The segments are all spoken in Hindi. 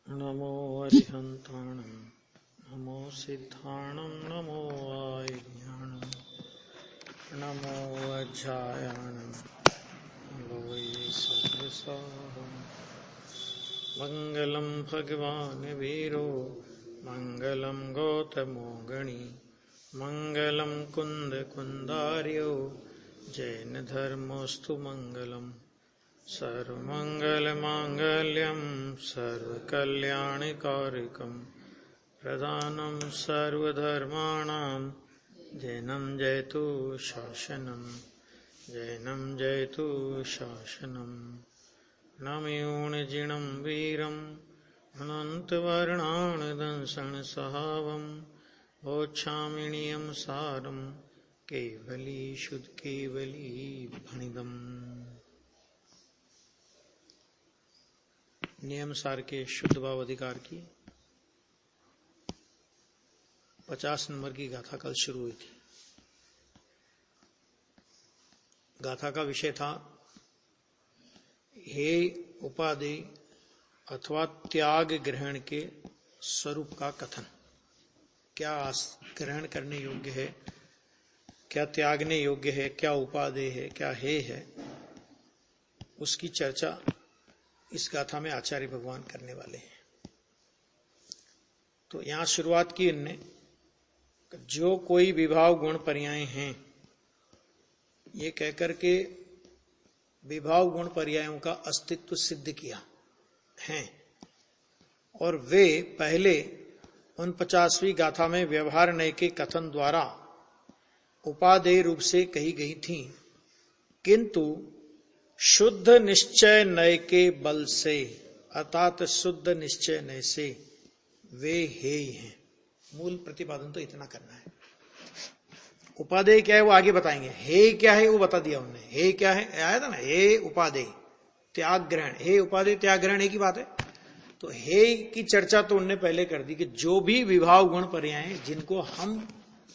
नमो अरिहन्ताणं नमो सिद्धाणं नमो वायुज्ञानं नमो वज्रायाणं नमो ये सर्वसाहं मङ्गलं भगवान् वीरो मङ्गलं गौतमो गणी मङ्गलं कुन्दकुन्दार्यो जैनधर्मोऽस्तु मङ्गलम् सर्वमङ्गलमाङ्गल्यं सर्वकल्याणकारिकं प्रधानं सर्वधर्माणां जैनं जयतु शासनं नमयूणजिनं वीरम् अनन्तवर्णानदंसनसहावं वोच्छामिणीयं सारं केवली शुद्ध केवली भणिदम्। नियम सार के शुद्ध भाव अधिकार की 50 नंबर की गाथा कल शुरू हुई थी। गाथा का विषय था हे उपादेय अथवा त्याग ग्रहण के स्वरूप का कथन। क्या ग्रहण करने योग्य है, क्या त्यागने योग्य है, क्या उपादेय है, क्या है, उसकी चर्चा इस गाथा में आचार्य भगवान करने वाले हैं। तो यहां शुरुआत की इनने, जो कोई विभाव गुण पर्याय हैं, ये कहकर के विभाव गुण पर्यायों का अस्तित्व सिद्ध किया है और वे पहले 49वीं गाथा में व्यवहार नय के कथन द्वारा उपादेय रूप से कही गई थी, किंतु शुद्ध निश्चय नय के बल से अर्थात शुद्ध निश्चय नय से वे हे ही हैं। मूल प्रतिपादन तो इतना करना है। उपादेय क्या है वो आगे बताएंगे, हे क्या है वो बता दिया उन्होंने। हे क्या है आया था ना, हे उपादेय त्याग ग्रहण, हे उपादेय त्याग ग्रहण एक ही बात है। तो हे की चर्चा तो उन्होंने पहले कर दी कि जो भी विभाव गुण पर्याय जिनको हम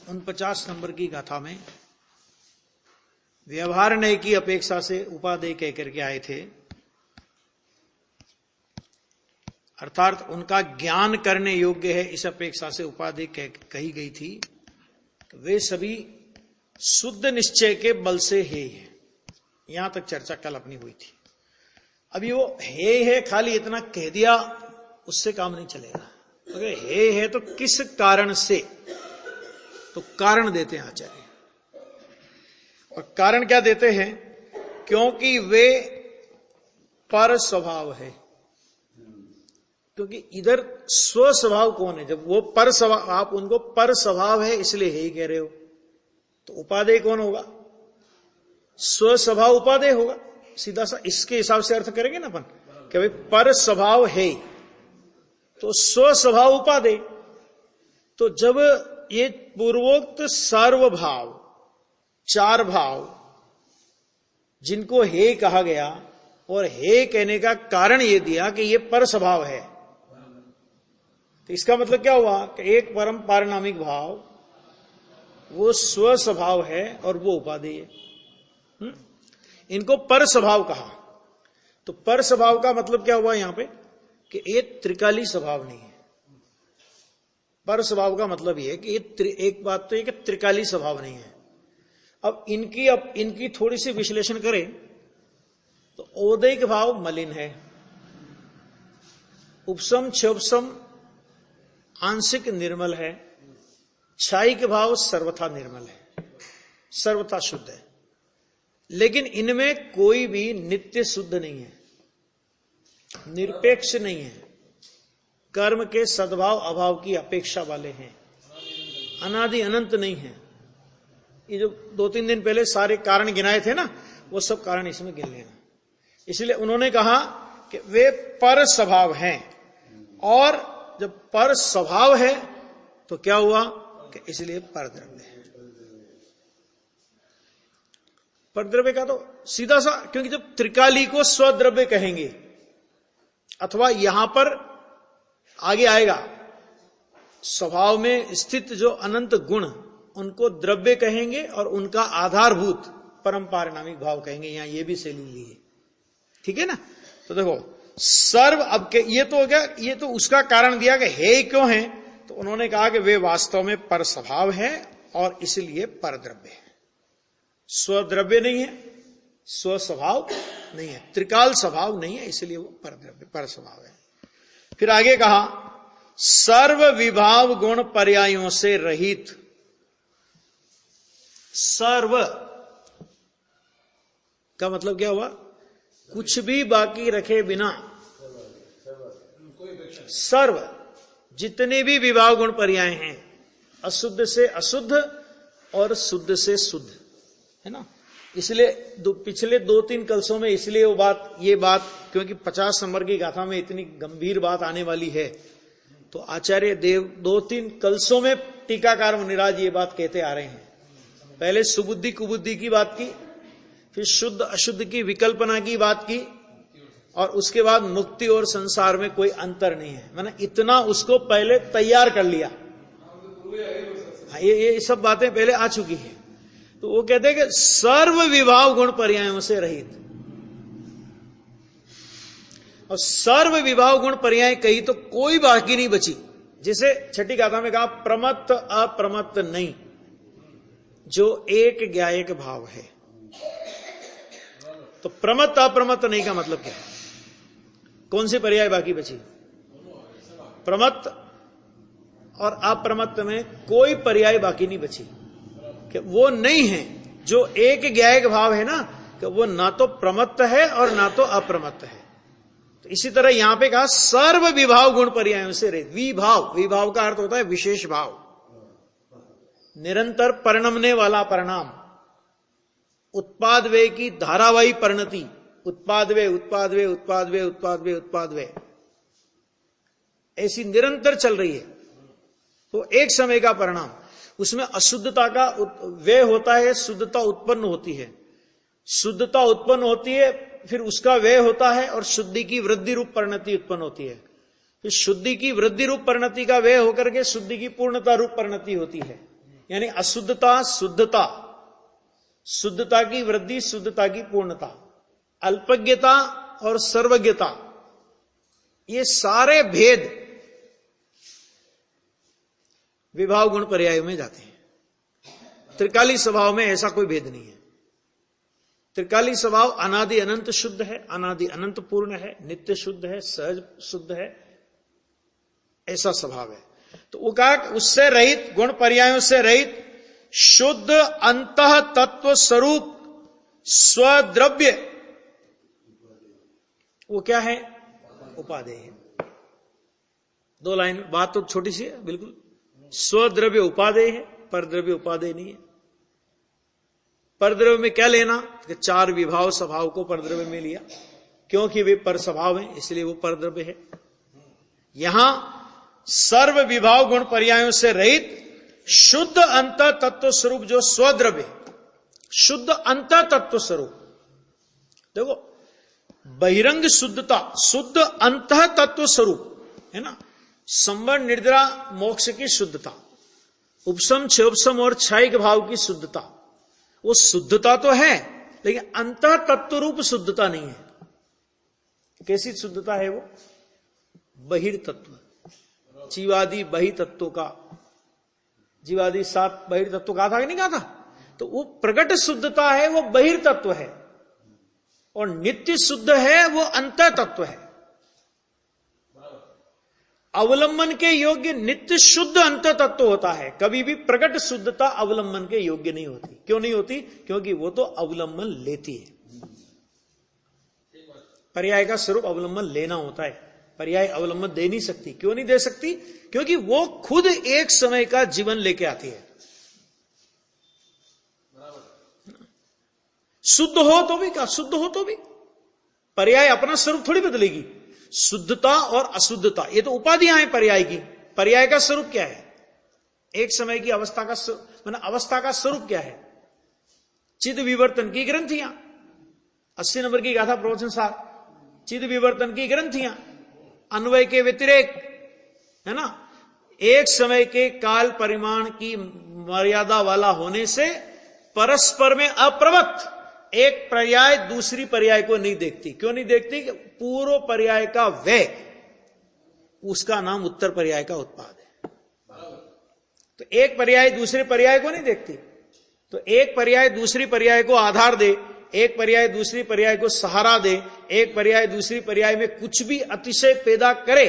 49 नंबर की गाथा में व्यवहार नय की अपेक्षा से उपादेय कह करके आए थे, अर्थात उनका ज्ञान करने योग्य है इस अपेक्षा से उपादेय कही गई थी, तो वे सभी शुद्ध निश्चय के बल से हे है। यहां तक चर्चा कल अपनी हुई थी। अभी वो हे है खाली इतना कह दिया उससे काम नहीं चलेगा। अगर हे है तो किस कारण से, तो कारण देते हैं आचार्य। और कारण क्या देते हैं, क्योंकि वे पर स्वभाव है। क्योंकि इधर स्व स्वभाव कौन है, जब वो पर स्वभाव, आप उनको पर स्वभाव है इसलिए हे कह रहे हो, तो उपादेय कौन होगा, स्व स्वभाव उपादेय होगा। सीधा सा इसके हिसाब से अर्थ करेंगे ना अपन कि भाई पर स्वभाव है तो स्व स्वभाव उपादेय। तो जब ये पूर्वोक्त सर्वभाव, चार भाव जिनको हे कहा गया और हे कहने का कारण ये दिया कि ये पर स्वभाव है, तो इसका मतलब क्या हुआ कि एक परम पारनामिक भाव वो स्व स्वभाव है और वो उपादेय है। इनको पर स्वभाव कहा। तो पर स्वभाव का मतलब क्या हुआ यहां पे कि ये त्रिकाली स्वभाव नहीं है। पर स्वभाव का मतलब ये है कि ये एक बात तो ये कि त्रिकाली स्वभाव नहीं है। अब इनकी थोड़ी सी विश्लेषण करें तो औदैक भाव मलिन है, उपसम क्षोपसम आंशिक निर्मल है, क्षायिक भाव सर्वथा निर्मल है, सर्वथा शुद्ध है। लेकिन इनमें कोई भी नित्य शुद्ध नहीं है, निरपेक्ष नहीं है, कर्म के सद्भाव अभाव की अपेक्षा वाले हैं, अनादि अनंत नहीं है। ये जो 2-3 दिन पहले सारे कारण गिनाए थे ना, वो सब कारण इसमें गिन लेना। इसलिए उन्होंने कहा कि वे पर स्वभाव हैं, और जब पर स्वभाव है तो क्या हुआ कि इसलिए परद्रव्य है। परद्रव्य का तो सीधा सा, क्योंकि जब त्रिकाली को स्वद्रव्य कहेंगे, अथवा यहां पर आगे आएगा स्वभाव में स्थित जो अनंत गुण उनको द्रव्य कहेंगे और उनका आधारभूत परम पारिणामिक भाव कहेंगे। यहां ये भी शैली ली है, ठीक है ना। तो देखो सर्व, अब के ये तो हो गया, ये तो उसका कारण दिया कि हे क्यों है, तो उन्होंने कहा कि वे वास्तव में पर स्वभाव है और इसलिए परद्रव्य है। स्वद्रव्य नहीं है, स्व स्वभाव नहीं है, त्रिकाल स्वभाव नहीं है, इसलिए वो परद्रव्य पर स्वभाव है। फिर आगे कहा सर्व विभाव गुण पर्यायों से रहित। सर्व का मतलब क्या हुआ? कुछ भी बाकी रखे बिना, सर्व जितने भी विभाव गुण पर्याय हैं, अशुद्ध से अशुद्ध और शुद्ध से शुद्ध, है ना। इसलिए पिछले 2-3 कलसों में इसलिए ये बात क्योंकि 50 नंबर की गाथा में इतनी गंभीर बात आने वाली है, तो आचार्य देव 2-3 कलसों में टीकाकार मुनिराज ये बात कहते आ रहे हैं। पहले सुबुद्धि कुबुद्धि की बात की, फिर शुद्ध अशुद्ध की विकल्पना की बात की, और उसके बाद मुक्ति और संसार में कोई अंतर नहीं है। मैंने इतना उसको पहले तैयार कर लिया। ये सब बातें पहले आ चुकी हैं। तो वो कहते हैं कि सर्व विभाव गुण पर्यायों से रहित, और सर्व विभाव गुण पर्याय कही तो कोई बाकी नहीं बची। जिसे छठी गाथा में कहा प्रमत्त अप्रमत्त नहीं, जो एक ज्ञायक भाव है। तो प्रमत्त अप्रमत्त नहीं का मतलब क्या है? कौन सी पर्याय बाकी बची? प्रमत्त और अप्रमत्त में कोई पर्याय बाकी नहीं बची, कि वो नहीं है जो एक ज्ञायक भाव है ना, कि वो ना तो प्रमत्त है और ना तो अप्रमत्त है। तो इसी तरह यहां पे कहा सर्व विभाव गुण पर्यायों से रहित। विभाव, विभाव का अर्थ होता है विशेष भाव, निरंतर परिणमने वाला परिणाम, उत्पाद व्यय की धारावाही परिणति, उत्पाद व्यय उत्पाद व्यय उत्पाद व्यय उत्पाद व्यय उत्पाद व्यय, ऐसी निरंतर चल रही है। तो एक समय का परिणाम, उसमें अशुद्धता का व्यय होता है, शुद्धता उत्पन्न होती है, शुद्धता उत्पन्न होती है, फिर उसका व्यय होता है, और शुद्धि की वृद्धि रूप परिणति उत्पन्न होती है। फिर शुद्धि की वृद्धि रूप परिणति का व्यय होकर के शुद्धि की पूर्णता रूप परिणति होती है। यानी अशुद्धता शुद्धता, शुद्धता की वृद्धि शुद्धता की पूर्णता, अल्पज्ञता और सर्वज्ञता, ये सारे भेद विभाव गुण पर्याय में जाते हैं। त्रिकाली स्वभाव में ऐसा कोई भेद नहीं है। त्रिकाली स्वभाव अनादि अनंत शुद्ध है, अनादि अनंत पूर्ण है, नित्य शुद्ध है, सहज शुद्ध है, ऐसा स्वभाव है। तो वो कहा उससे रहित, गुण पर्यायों से रहित, शुद्ध अंतः तत्व स्वरूप स्वद्रव्य, वो क्या है? उपादेय है। 2 लाइन, बात तो छोटी सी है बिल्कुल। स्वद्रव्य उपादेय है, परद्रव्य उपादेय नहीं है। परद्रव्य में क्या लेना? कि 4 विभाव स्वभाव को परद्रव्य में लिया, क्योंकि वे पर स्वभाव हैं, इसलिए वो परद्रव्य है। यहां सर्व विभाव गुण पर्यायों से रहित शुद्ध अंत तत्व स्वरूप जो स्वद्रव्य, शुद्ध अंत तत्व स्वरूप, देखो बहिरंग शुद्धता, शुद्ध अंत तत्व स्वरूप है ना, संवर निर्द्रा मोक्ष की शुद्धता, उपशम क्षोपशम और क्षयिक भाव की शुद्धता, वो शुद्धता तो है, लेकिन अंत तत्व रूप शुद्धता नहीं है। कैसी शुद्धता है वो? बहिर्तत्व, जीवादि बहिर्तत्व का, जीवादि 7 बहिर्तत्व कहा था कि नहीं कहा था? तो वो प्रकट शुद्धता है, वो बहिर्तत्व है, और नित्य शुद्ध है, वो अंत तत्व है। अवलंबन के योग्य नित्य शुद्ध अंत तत्व होता है, कभी भी प्रकट शुद्धता अवलंबन के योग्य नहीं होती। क्यों नहीं होती? क्योंकि वो तो अवलंबन लेती है। पर्याय का स्वरूप अवलंबन लेना होता है, पर्याय अवलंबन दे नहीं सकती। क्यों नहीं दे सकती? क्योंकि वो खुद एक समय का जीवन लेके आती है। शुद्ध हो तो भी, क्या शुद्ध हो तो भी पर्याय अपना स्वरूप थोड़ी बदलेगी। शुद्धता और अशुद्धता, ये तो उपाधियां हैं पर्याय की। पर्याय का स्वरूप क्या है? एक समय की अवस्था का, मतलब अवस्था का स्वरूप क्या है? चिद विवर्तन की ग्रंथियां, 80 नंबर की गाथा प्रवचन सार, चिद विवर्तन की ग्रंथियां, अन्वय के व्यतिरेक, है ना, एक समय के काल परिमाण की मर्यादा वाला होने से परस्पर में अप्रवृत्त एक पर्याय दूसरी पर्याय को नहीं देखती। क्यों नहीं देखती? कि पूर्व पर्याय का व्यय, उसका नाम उत्तर पर्याय का उत्पाद है। तो एक पर्याय दूसरे पर्याय को नहीं देखती। तो एक पर्याय दूसरी पर्याय को आधार दे, एक पर्याय दूसरी पर्याय को सहारा दे, एक पर्याय दूसरी पर्याय में कुछ भी अतिशय पैदा करे,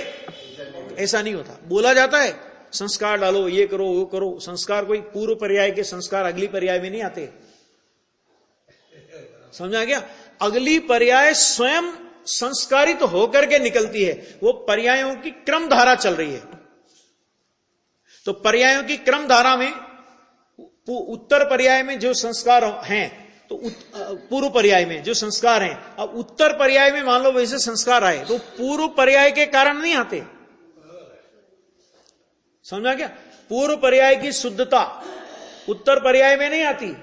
ऐसा नहीं होता। बोला जाता है संस्कार डालो, ये करो वो करो। संस्कार कोई पूर्व पर्याय के संस्कार अगली पर्याय में नहीं आते। समझा गया? अगली पर्याय स्वयं संस्कारित तो होकर के निकलती है। वो पर्यायों की क्रम धारा चल रही है। तो पर्यायों की क्रम धारा में उत्तर पर्याय में जो संस्कार हैं, तो पूर्व पर्याय में जो संस्कार हैं, अब उत्तर पर्याय में मान लो वैसे संस्कार आए, तो पूर्व पर्याय के कारण नहीं आते। समझा क्या? पूर्व पर्याय की शुद्धता उत्तर पर्याय में नहीं आती।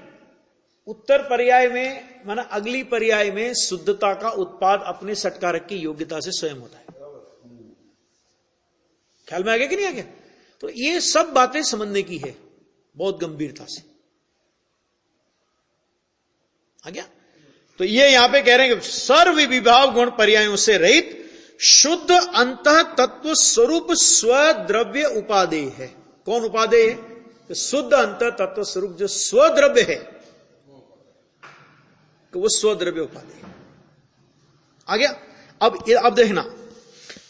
उत्तर पर्याय में माना अगली पर्याय में शुद्धता का उत्पाद अपने षटकारक की योग्यता से स्वयं होता है। ख्याल में आ गया कि नहीं आ गया? तो ये सब बातें समझने की है बहुत गंभीरता से। आ गया? तो ये यहां पे कह रहे हैं कि सर्व विभाव गुण पर्यायों से रहित शुद्ध अंतः तत्व स्वरूप स्वद्रव्य उपादेय है। कौन उपादेय है? तो शुद्ध अंतः तत्व स्वरूप जो स्वद्रव्य है, तो वो स्वद्रव्य उपादेय। आ गया? अब देखना,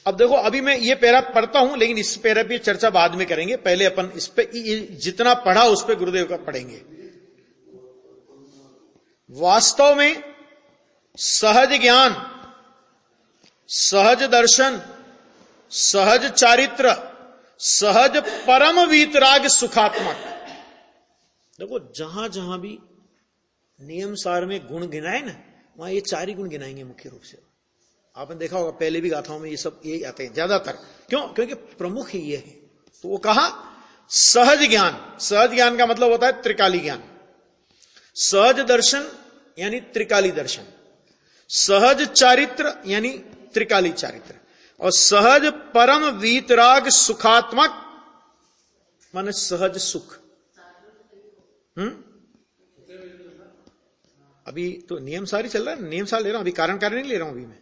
अब देखो, अभी मैं ये पैरा पढ़ता हूं, लेकिन इस पैरा पे चर्चा बाद में करेंगे। पहले अपन इस पे जितना पढ़ा उस पे गुरुदेव का पढ़ेंगे। वास्तव में सहज ज्ञान, सहज दर्शन, सहज चारित्र, सहज परम वीतराग सुखात्मक। देखो, जहां जहां भी नियम सार में गुण गिनाए ना, वहां ये चार ही गुण गिनाएंगे मुख्य रूप से। आपने देखा होगा पहले भी गाथाओं में ये सब यही आते हैं ज्यादातर। क्यों? क्योंकि प्रमुख ही ये है। तो वो कहा सहज ज्ञान। सहज ज्ञान का मतलब होता है त्रिकाली ज्ञान। सहज दर्शन यानी त्रिकाली दर्शन, सहज चारित्र यानी त्रिकाली चारित्र, और सहज परम वीतराग सुखात्मक माने सहज सुख। अभी तो नियम सारी चल रहा है, नियम सार ले रहा हूं, अभी कारण कार्य नहीं ले रहा हूं। अभी मैं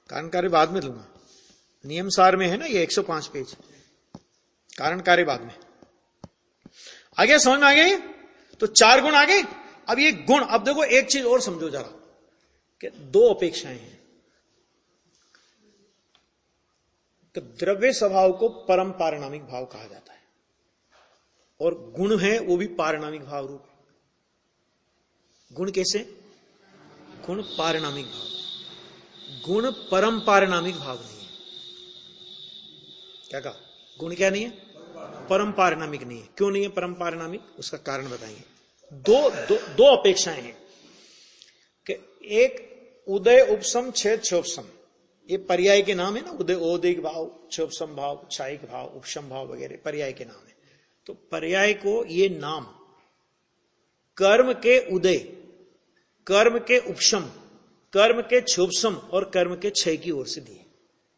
कारण कार्य बाद में लूंगा। नियम सार में है ना ये 105 पेज, कारण कार्य बाद में। आ गया? समझ में आ गया? तो चार गुण आ गए। अब ये गुण, अब देखो एक चीज और समझो जरा, कि दो अपेक्षाएं हैं। तो द्रव्य स्वभाव को परम पारिणामिक भाव कहा जाता है, और गुण है वो भी पारिणामिक भाव रूप। गुण कैसे? गुण पारिणामिक भाव। गुण परम पारिणामिक भाव नहीं है। क्या कहा? गुण क्या नहीं है? परम पारिणामिक नहीं है। क्यों नहीं है परम पारिणामिक? उसका कारण बताएंगे। दो अपेक्षाएं हैं कि एक उदय उपसम छेद क्षोभसम, ये पर्याय के नाम है ना। उदय औदिक भाव, क्षोभसम भाव, क्षायिक भाव, उपशम भाव वगैरह पर्याय के नाम है। तो पर्याय को ये नाम कर्म के उदय, कर्म के उपशम, कर्म के क्षोभसम और कर्म के क्षय की ओर से दिए।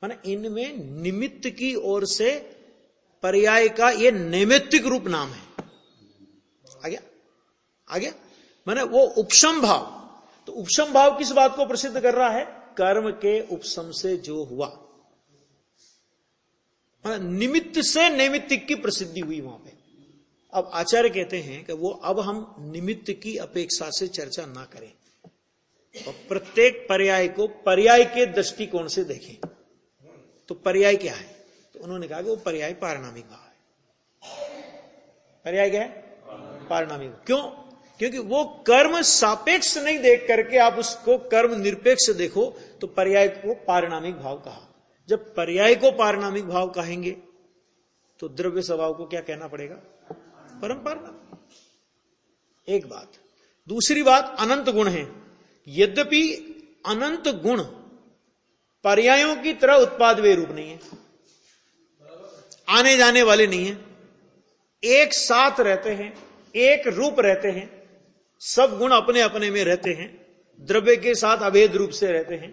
माने इनमें निमित्त की ओर से पर्याय का ये नैमित्तिक रूप नाम है। आ गया? आ गया? माने वो उपशम भाव, तो उपशम भाव किस बात को प्रसिद्ध कर रहा है? कर्म के उपशम से जो हुआ, निमित्त से नैमित्तिक की प्रसिद्धि हुई वहां पे। अब आचार्य कहते हैं कि वो अब हम निमित्त की अपेक्षा से चर्चा ना करें और प्रत्येक पर्याय को पर्याय के दृष्टिकोण से देखें। तो पर्याय क्या है? तो उन्होंने कहा कि वो पर्याय पारिणामिक भाव है। पर्याय क्या है? पारिणामिक। क्यों? क्योंकि वो कर्म सापेक्ष नहीं देख करके आप उसको कर्म निरपेक्ष देखो, तो पर्याय को पारिणामिक भाव कहा। जब पर्याय को पारिणामिक भाव कहेंगे तो द्रव्य स्वभाव को क्या कहना पड़ेगा? परम पारिणामिक। एक बात। दूसरी बात, अनंत गुण है। यद्यपि अनंत गुण पर्यायों की तरह उत्पाद वे रूप नहीं है, आने जाने वाले नहीं है, एक साथ रहते हैं, एक रूप रहते हैं, सब गुण अपने अपने में रहते हैं, द्रव्य के साथ अभेद रूप से रहते हैं।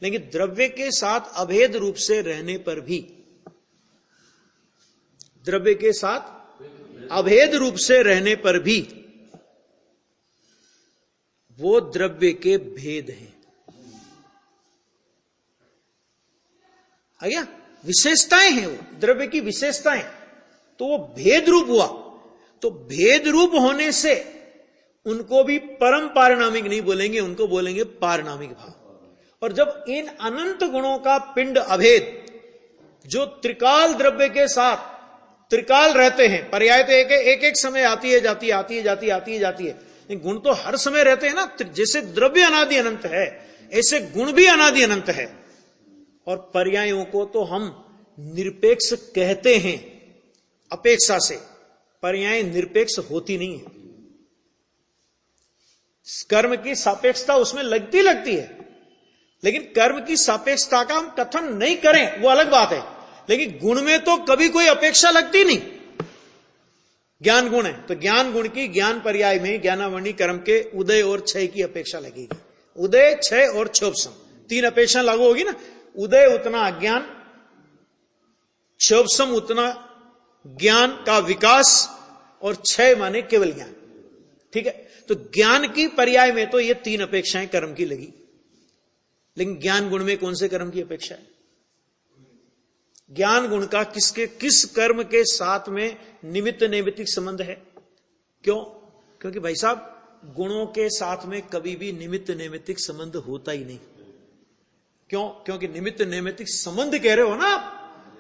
लेकिन द्रव्य के साथ अभेद रूप से रहने पर भी, द्रव्य के साथ अभेद रूप से रहने पर भी वो द्रव्य के भेद हैं। आ गया? विशेषताएं हैं, वो द्रव्य की विशेषताएं, तो वो भेद रूप हुआ। तो भेद रूप होने से उनको भी परम पारिणामिक नहीं बोलेंगे, उनको बोलेंगे पारिणामिक भाव। और जब इन अनंत गुणों का पिंड अभेद जो त्रिकाल द्रव्य के साथ त्रिकाल रहते हैं, पर्याय तो एक एक समय आती है जाती है, आती है जाती है, आती है जाती है, गुण तो हर समय रहते हैं ना। जैसे द्रव्य अनादि अनंत है, ऐसे गुण भी अनादि अनंत है। और पर्यायों को तो हम निरपेक्ष कहते हैं अपेक्षा से, पर्याय निरपेक्ष होती नहीं है। कर्म की सापेक्षता उसमें लगती है, लेकिन कर्म की सापेक्षता का हम कथन नहीं करें वो अलग बात है। लेकिन गुण में तो कभी कोई अपेक्षा लगती नहीं। ज्ञान गुण है तो ज्ञान गुण की ज्ञान पर्याय में ज्ञानावरणी कर्म के उदय और क्षय की अपेक्षा लगेगी। उदय, क्षय और क्षोभसम, तीन अपेक्षा लागू होगी ना। उदय उतना अज्ञान, क्षोभसम उतना ज्ञान का विकास, और क्षय माने केवल ज्ञान। ठीक है, तो ज्ञान की पर्याय में तो ये तीन अपेक्षाएं कर्म की लगी। लेकिन ज्ञान गुण में कौन से कर्म की अपेक्षा है? ज्ञान गुण का किस कर्म के साथ में निमित्त नैमित्तिक संबंध है? क्यों? क्योंकि भाई साहब गुणों के साथ में कभी भी निमित्त नैमित्तिक संबंध होता ही नहीं। क्यों? क्योंकि निमित्त नैमित्तिक संबंध कह रहे हो ना आप,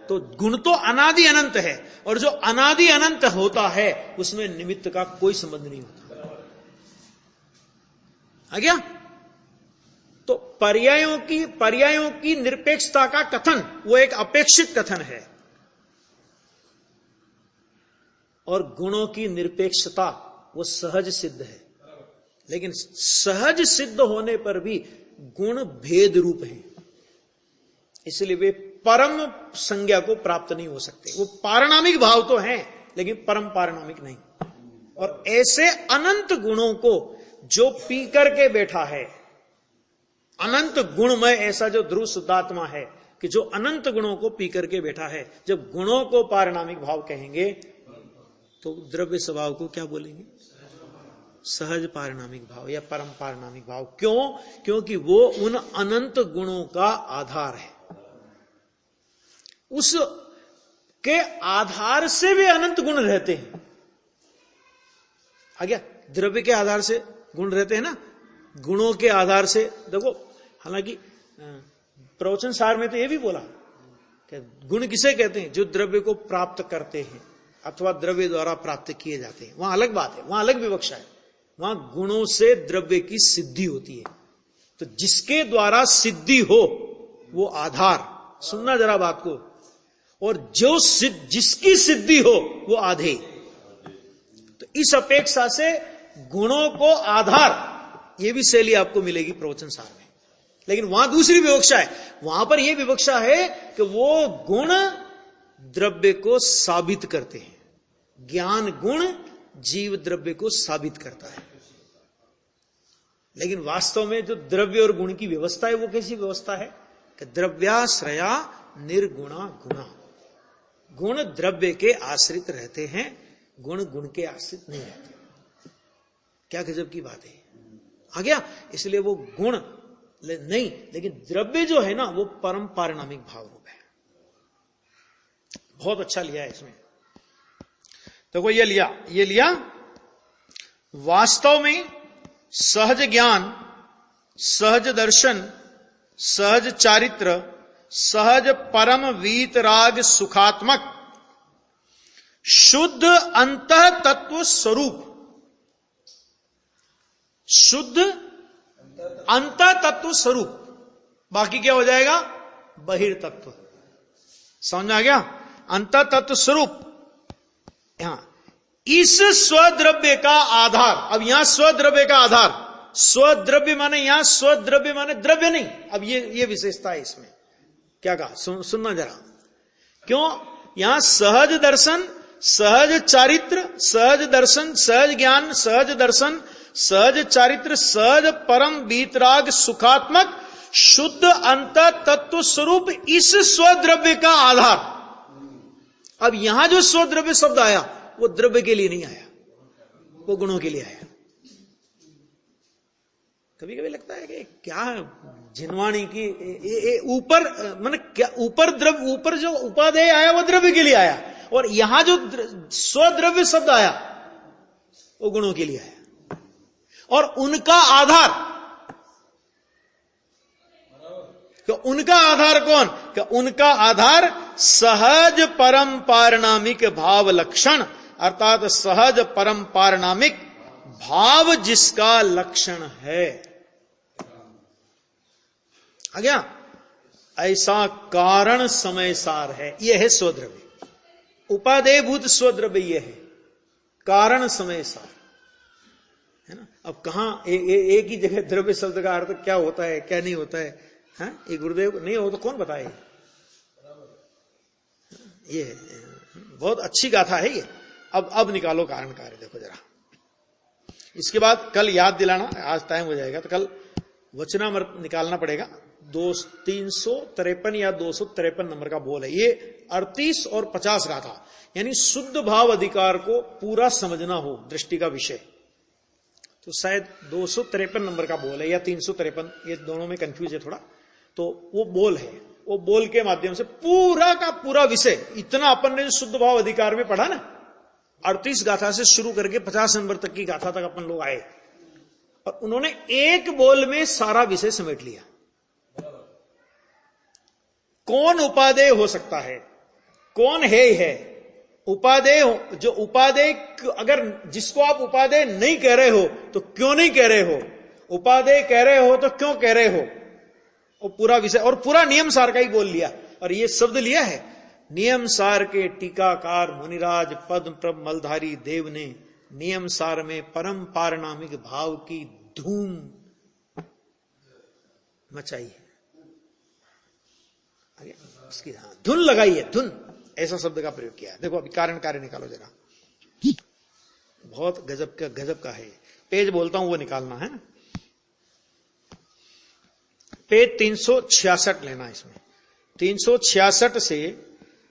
तो गुण तो अनादि अनंत है, और जो अनादि अनंत होता है उसमें निमित्त का कोई संबंध नहीं होता। आ गया? तो पर्यायों की निरपेक्षता का कथन वो एक अपेक्षित कथन है, और गुणों की निरपेक्षता वो सहज सिद्ध है। लेकिन सहज सिद्ध होने पर भी गुण भेद रूप हैं, इसलिए वे परम संज्ञा को प्राप्त नहीं हो सकते। वो पारिणामिक भाव तो हैं, लेकिन परम पारिणामिक नहीं। और ऐसे अनंत गुणों को जो पी करके बैठा है, अनंत गुणमय ऐसा जो ध्रुव शुद्धात्मा है, कि जो अनंत गुणों को पी करके बैठा है, जब गुणों को पारिणामिक भाव कहेंगे तो द्रव्य स्वभाव को क्या बोलेंगे? सहज पारिणामिक भाव या परम पारिणामिक भाव। क्यों? क्योंकि वो उन अनंत गुणों का आधार है। उस के आधार से वे अनंत गुण रहते हैं। आ गया? द्रव्य के आधार से गुण रहते हैं ना, गुणों के आधार से। देखो, हालांकि प्रवचन सार में तो ये भी बोला कि गुण किसे कहते हैं? जो द्रव्य को प्राप्त करते हैं अथवा द्रव्य द्वारा प्राप्त किए जाते हैं। वहां अलग बात है, वहां अलग विवक्षा है। वहां गुणों से द्रव्य की सिद्धि होती है। तो जिसके द्वारा सिद्धि हो वो आधार, सुनना जरा बात को, और जो जिसकी सिद्धि हो वो आधे। तो इस अपेक्षा से गुणों को आधार, ये भी शैली आपको मिलेगी प्रवचन सार में। लेकिन वहां दूसरी विवक्षा है। वहां पर यह विवक्षा है कि वो गुण द्रव्य को साबित करते हैं। ज्ञान गुण जीव द्रव्य को साबित करता है। लेकिन वास्तव में जो द्रव्य और गुण की व्यवस्था है वो कैसी व्यवस्था है? कि द्रव्याश्रया निर्गुणा गुणा। गुण द्रव्य के आश्रित रहते हैं, गुण गुण के आश्रित नहीं रहते। क्या गजब की बात है। आ गया? इसलिए वो गुण नहीं, लेकिन द्रव्य जो है ना वो परम पारिणामिक भाव रूप है। बहुत अच्छा लिया है इसमें। देखो ये लिया वास्तव में सहज ज्ञान, सहज दर्शन, सहज चारित्र, सहज परम वीतराग सुखात्मक शुद्ध अंतः तत्व स्वरूप, शुद्ध अंतः तत्व स्वरूप, बाकी क्या हो जाएगा? बहिर्तत्व। समझ आ गया? अंतः तत्व स्वरूप। यहां इस स्वद्रव्य का आधार, अब यहां स्वद्रव्य का आधार, स्वद्रव्य माने यहां स्वद्रव्य माने द्रव्य नहीं। अब ये विशेषता है इसमें। क्या कहा? सुनना जरा। क्यों? यहां सहज दर्शन, सहज चारित्र, सहज दर्शन, सहज ज्ञान, सहज दर्शन, सहज चारित्र, सहज परम वीतराग सुखात्मक शुद्ध अंतः तत्व स्वरूप इस स्वद्रव्य का आधार। अब यहां जो स्वद्रव्य शब्द आया वो द्रव्य के लिए नहीं आया, वो गुणों के लिए आया। कभी कभी लगता है कि क्या जिनवाणी की ऊपर माने क्या ऊपर द्रव्य, ऊपर जो उपादेय आया वो द्रव्य के लिए आया, और यहां जो स्वद्रव्य शब्द आया वो गुणों के लिए आया। और उनका आधार, तो उनका आधार कौन? कि उनका आधार सहज परम पारिणामिक भाव लक्षण, अर्थात सहज परम पारिणामिक भाव जिसका लक्षण है। आ गया? ऐसा कारण समय सार है, यह है स्वद्रव्य। उपादेय भूत स्वद्रव्य यह है, कारण समय सार, है ना। अब कहां एक ही जगह द्रव्य शब्द का अर्थ क्या होता है क्या नहीं होता है, ये गुरुदेव नहीं हो तो कौन बताए। ये बहुत अच्छी गाथा है ये। अब निकालो कारण कार्य, देखो जरा। इसके बाद कल याद दिलाना, आज टाइम हो जाएगा तो कल वचनामृत निकालना पड़ेगा। 353 या 253 नंबर का बोल है ये। 38 और 50 गाथा, यानी शुद्ध भाव अधिकार को पूरा समझना हो दृष्टि का विषय, तो शायद 253 नंबर का बोल है या 353, ये दोनों में कंफ्यूज है थोड़ा। तो वो बोल है, वो बोल के माध्यम से पूरा का पूरा विषय, इतना अपन ने जो शुद्ध भाव अधिकार में पढ़ा ना, 38 गाथा से शुरू करके 50 नंबर तक की गाथा तक अपन लोग आए, और उन्होंने एक बोल में सारा विषय समेट लिया। कौन उपादेय हो सकता है, कौन है उपादेय, जो उपादेय, अगर जिसको आप उपादेय नहीं कह रहे हो तो क्यों नहीं कह रहे हो, उपादेय कह रहे हो तो क्यों कह रहे हो, वो पूरा विषय और पूरा नियम सार का ही बोल लिया। और ये शब्द लिया है नियम सार के टीकाकार मुनिराज पद्म प्रभ मलधारी देव ने नियम सार में परम पारिणामिक भाव की धूम मचाई है। उसकी धुन लगाई है, धुन, ऐसा शब्द का प्रयोग किया है। देखो अभी कारण कार्य निकालो जरा, बहुत गजब का है। पेज बोलता हूं वो निकालना है ना। पेज 366 लेना, इसमें 366 से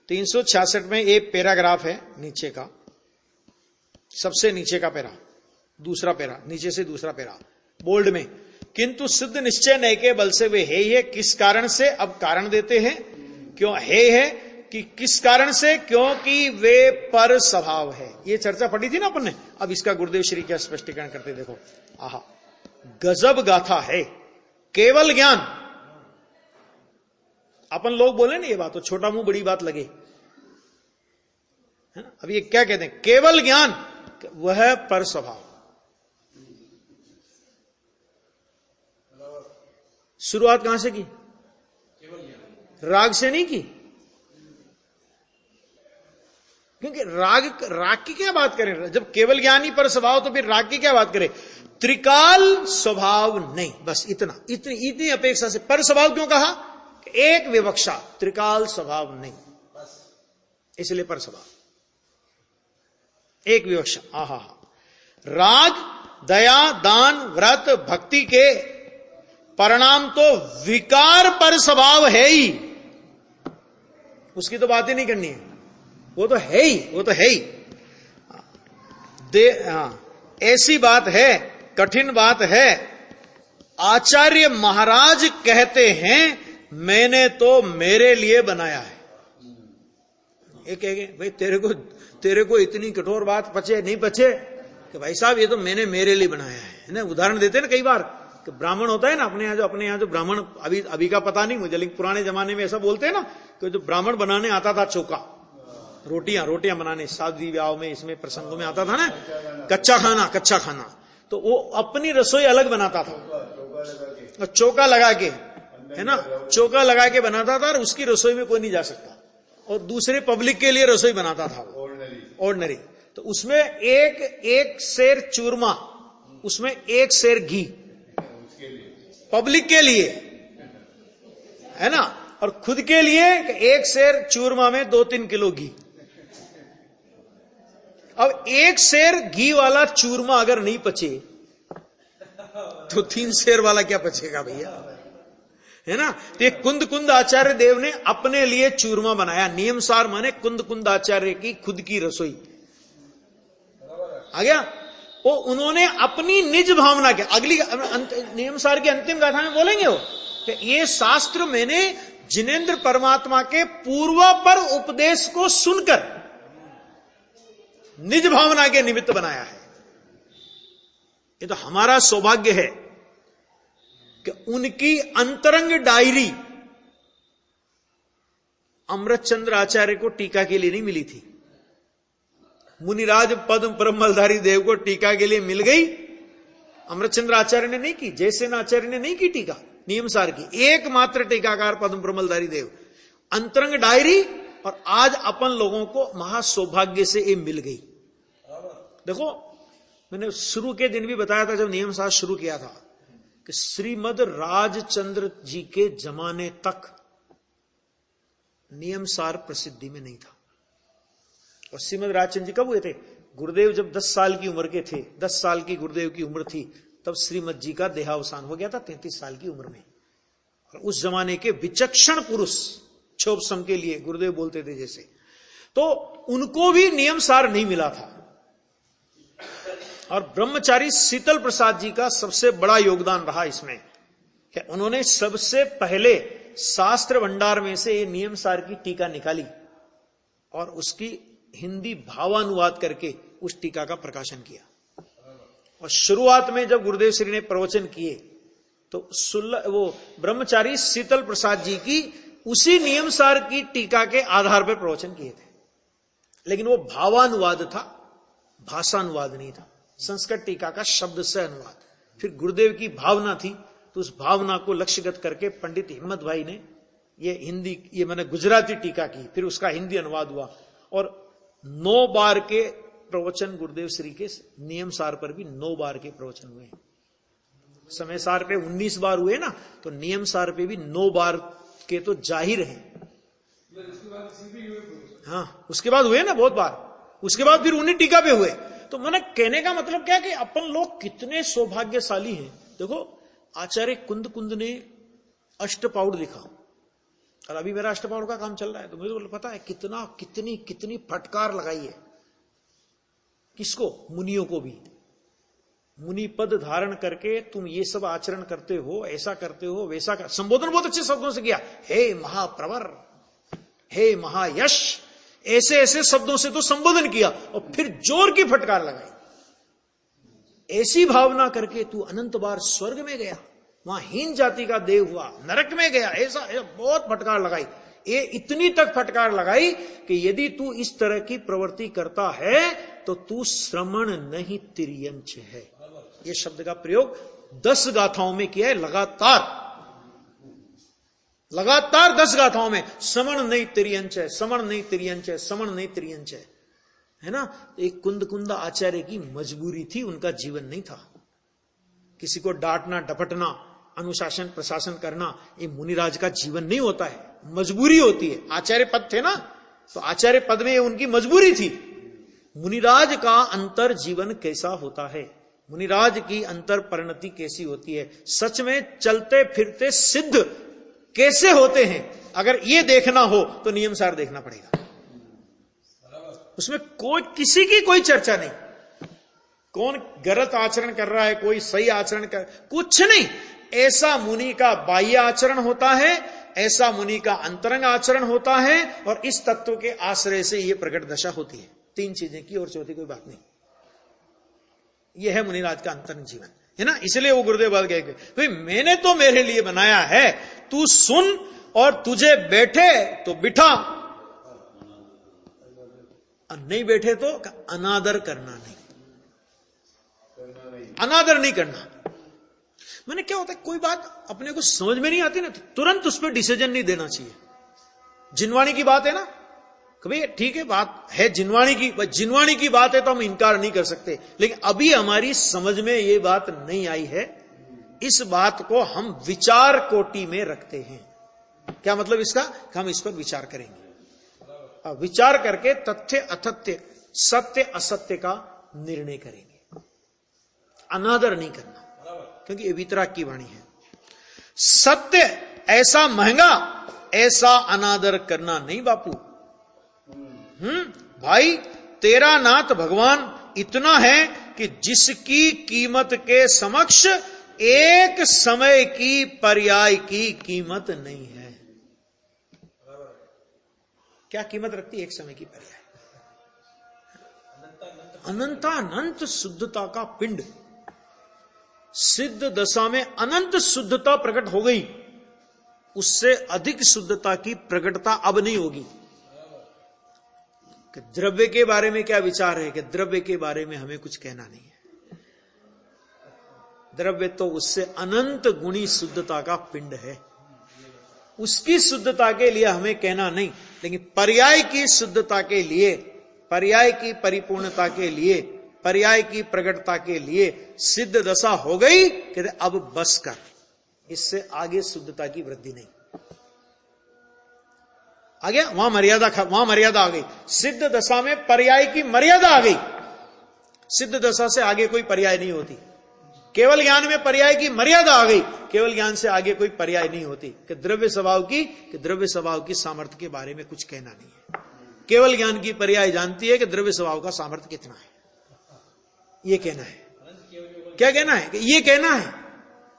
366 में एक पैराग्राफ है नीचे का, सबसे नीचे का पैरा, दूसरा पैरा, नीचे से दूसरा पैरा, बोल्ड में, किंतु सिद्ध निश्चय नय के बल से वे है ही है। किस कारण से? अब कारण देते हैं, क्यों है कि किस कारण से? क्योंकि वे पर स्वभाव है। ये चर्चा पड़ी थी ना अपन ने। अब इसका गुरुदेव श्री क्या स्पष्टीकरण करते, देखो। आहा, गजब गाथा है। केवल ज्ञान, अपन लोग बोले ना ये बात तो छोटा मुंह बड़ी बात लगे, है ना। अब ये क्या कहते हैं? केवल ज्ञान, वह पर स्वभाव। शुरुआत कहां से की? राग से नहीं की, क्योंकि राग की क्या बात करें? जब केवल ज्ञानी पर स्वभाव तो फिर राग की क्या बात करें? त्रिकाल स्वभाव नहीं, बस इतनी अपेक्षा से। पर स्वभाव क्यों कहा? एक विवक्षा, त्रिकाल स्वभाव नहीं, इसलिए पर स्वभाव, एक विवक्षा। आहा, राग, दया, दान, व्रत, भक्ति के परिणाम तो विकार पर स्वभाव है ही, उसकी तो बात ही नहीं करनी है, वो तो है ही, वो तो है ही। ऐसी बात है, कठिन बात है। आचार्य महाराज कहते हैं मैंने तो मेरे लिए बनाया है। एक भाई तेरे को इतनी कठोर बात पचे नहीं पचे कि भाई साहब ये तो मैंने मेरे लिए बनाया है ना। उदाहरण देते हैं ना कई बार कि ब्राह्मण होता है ना अपने यहाँ जो ब्राह्मण, अभी का पता नहीं मुझे, लेकिन पुराने जमाने में ऐसा बोलते हैं ना कि जो ब्राह्मण बनाने आता था चौका, रोटियां बनाने, शादी ब्याह में, इसमें प्रसंगों में आता था ना, कच्चा खाना, तो वो अपनी रसोई अलग बनाता था, और चौका लगा के, है ना, चौका लगा के बनाता था, और उसकी रसोई में कोई नहीं जा सकता, और दूसरे पब्लिक के लिए रसोई बनाता था ऑर्डिनरी। तो उसमें एक सेर चूरमा, उसमें एक सेर घी पब्लिक के लिए, है ना, और खुद के लिए एक सेर चूरमा में 2-3 किलो घी। अब एक सेर घी वाला चूरमा अगर नहीं पचे तो 3 सेर वाला क्या पचेगा भैया, है ना। तो ये कुंद आचार्य देव ने अपने लिए चूरमा बनाया। नियम सार माने कुंद आचार्य की खुद की रसोई। आ गया। वो उन्होंने अपनी निज भावना के अगली नियमसार की अंतिम गाथा में बोलेंगे वो कि ये शास्त्र मैंने जिनेंद्र परमात्मा के पूर्वापर उपदेश को सुनकर निज भावना के निमित्त बनाया है। ये तो हमारा सौभाग्य है कि उनकी अंतरंग डायरी अमृतचंद्र आचार्य को टीका के लिए नहीं मिली थी। मुनिराज पद्म परमलधारी देव को टीका के लिए मिल गई, अमृतचंद्र आचार्य ने नहीं की, जयसेन आचार्य ने नहीं की टीका नियमसार की। एकमात्र टीकाकार पद्म परमलधारी देव, अंतरंग डायरी, और आज अपन लोगों को महासौभाग्य से ये मिल गई। देखो मैंने शुरू के दिन भी बताया था जब नियमसार शुरू किया था कि श्रीमद राजचंद्र जी के जमाने तक नियमसार प्रसिद्धि में नहीं था। और श्रीमद राजचंद्र जी कब हुए थे? गुरुदेव जब 10 साल की उम्र के थे, 10 साल की गुरुदेव की उम्र थी, तब श्रीमद जी का देहावसान हो गया था 33 साल की उम्र में। और उस जमाने के विचक्षण पुरुष, क्षोभसम के लिए गुरुदेव बोलते थे जैसे, तो उनको भी नियमसार नहीं मिला था। और ब्रह्मचारी शीतल प्रसाद जी का सबसे बड़ा योगदान रहा इसमें कि उन्होंने सबसे पहले शास्त्र भंडार में से ये नियमसार की टीका निकाली और उसकी हिंदी भावानुवाद करके उस टीका का प्रकाशन किया। और शुरुआत में जब गुरुदेव श्री ने प्रवचन किए तो वो ब्रह्मचारी शीतल प्रसाद जी की उसी नियमसार की टीका के आधार पर प्रवचन किए थे, लेकिन वो भावानुवाद था, भाषानुवाद नहीं था। संस्कृत टीका का शब्द से अनुवाद। फिर गुरुदेव की भावना थी तो उस भावना को लक्ष्यगत करके पंडित हिम्मत भाई ने ये मैंने गुजराती टीका की, फिर उसका हिंदी अनुवाद हुआ। और 9 बार के प्रवचन गुरुदेव श्री के नियमसार पर भी 9 बार के प्रवचन हुए। समयसार पे 19 बार हुए ना, तो नियमसार पे भी 9 बार के तो जाहिर हैं। हाँ, उसके बाद हुए ना बहुत बार, उसके बाद फिर उन्हीं टीका पे हुए। तो मैंने कहने का मतलब क्या कि अपन लोग कितने सौभाग्यशाली हैं। देखो आचार्य कुंद ने अष्टपाउड लिखा और अभी मेरा अष्टपाउड का काम चल रहा है, तो मुझे पता है कितनी फटकार लगाई है। किसको? मुनियों को भी। मुनि पद धारण करके तुम ये सब आचरण करते हो, ऐसा करते हो, वैसा कर, संबोधन बहुत अच्छे शब्दों से किया। हे महाप्रवर, हे महायश, ऐसे ऐसे शब्दों से तो संबोधन किया और फिर जोर की फटकार लगाई। ऐसी भावना करके तू अनंत बार स्वर्ग में गया, वहां हीन जाति का देव हुआ, नरक में गया, ऐसा बहुत फटकार लगाई। ये इतनी तक फटकार लगाई कि यदि तू इस तरह की प्रवृत्ति करता है तो तू श्रमण नहीं तिर्यंच है। ये शब्द का प्रयोग 10 गाथाओं में किया है, लगातार 10 गाथाओं में। श्रमण नहीं तिर्यंच है, श्रमण नहीं तिर्यंच है, श्रमण नहीं तिर्यंच है ना। एक कुंद आचार्य की मजबूरी थी, उनका जीवन नहीं था। किसी को डांटना, डपटना, अनुशासन प्रशासन करना, ये मुनिराज का जीवन नहीं होता है, मजबूरी होती है। आचार्य पद थे ना, तो आचार्य पद में उनकी मजबूरी थी। मुनिराज का अंतर जीवन कैसा होता है, मुनिराज की अंतर परिणति कैसी होती है, सच में चलते फिरते सिद्ध कैसे होते हैं, अगर ये देखना हो तो नियमसार देखना पड़ेगा। उसमें किसी की कोई चर्चा नहीं, कौन गलत आचरण कर रहा है, कोई सही आचरण कर, कुछ नहीं। ऐसा मुनि का बाह्य आचरण होता है, ऐसा मुनि का अंतरंग आचरण होता है, और इस तत्व के आश्रय से यह प्रकट दशा होती है। 3 चीजें की और चौथी कोई बात नहीं। यह है मुनिराज का अंतरंग जीवन, है ना। इसलिए वो गुरुदेव बोल गए भाई मैंने तो मेरे लिए बनाया है, तू सुन, और तुझे बैठे तो बिठा, और नहीं बैठे तो अनादर करना नहीं, अनादर नहीं करना। मैंने क्या होता है, कोई बात अपने को समझ में नहीं आती ना, तो तुरंत उस पर डिसीजन नहीं देना चाहिए। जिनवाणी की बात है ना, कभी ठीक है बात है जिनवाणी की बात है तो हम इनकार नहीं कर सकते, लेकिन अभी हमारी समझ में ये बात नहीं आई है, इस बात को हम विचार कोटि में रखते हैं। क्या मतलब इसका? हम इस पर विचार करेंगे, विचार करके तथ्य अतथ्य, सत्य असत्य का निर्णय करेंगे। अनादर नहीं करना, क्योंकि ये वितराग की वाणी है। सत्य ऐसा महंगा, ऐसा अनादर करना नहीं बापू। भाई तेरा नाथ भगवान इतना है कि जिसकी कीमत के समक्ष एक समय की पर्याय की कीमत नहीं है। क्या कीमत रखती है एक समय की पर्याय? अनंतानंत शुद्धता का पिंड। सिद्ध दशा में अनंत शुद्धता प्रकट हो गई, उससे अधिक शुद्धता की प्रकटता अब नहीं होगी। कि द्रव्य के बारे में क्या विचार है? कि द्रव्य के बारे में हमें कुछ कहना नहीं है। द्रव्य तो उससे अनंत गुणी शुद्धता का पिंड है, उसकी शुद्धता के लिए हमें कहना नहीं। लेकिन पर्याय की शुद्धता के लिए, पर्याय की परिपूर्णता के लिए, पर्याय की प्रकटता के लिए सिद्ध दशा हो गई, कहते अब बस कर, इससे आगे शुद्धता की वृद्धि नहीं। आ गया वहां मर्यादा आ गई। सिद्ध दशा में पर्याय की मर्यादा आ गई। सिद्ध दशा से आगे कोई पर्याय नहीं होती। केवल ज्ञान में पर्याय की मर्यादा आ गई, केवल ज्ञान से आगे कोई पर्याय नहीं होती। कि द्रव्य स्वभाव की सामर्थ्य के बारे में कुछ कहना नहीं है। केवल ज्ञान की पर्याय जानती है कि द्रव्य स्वभाव का सामर्थ्य कितना है, ये कहना है। क्या कहना है? कि ये कहना है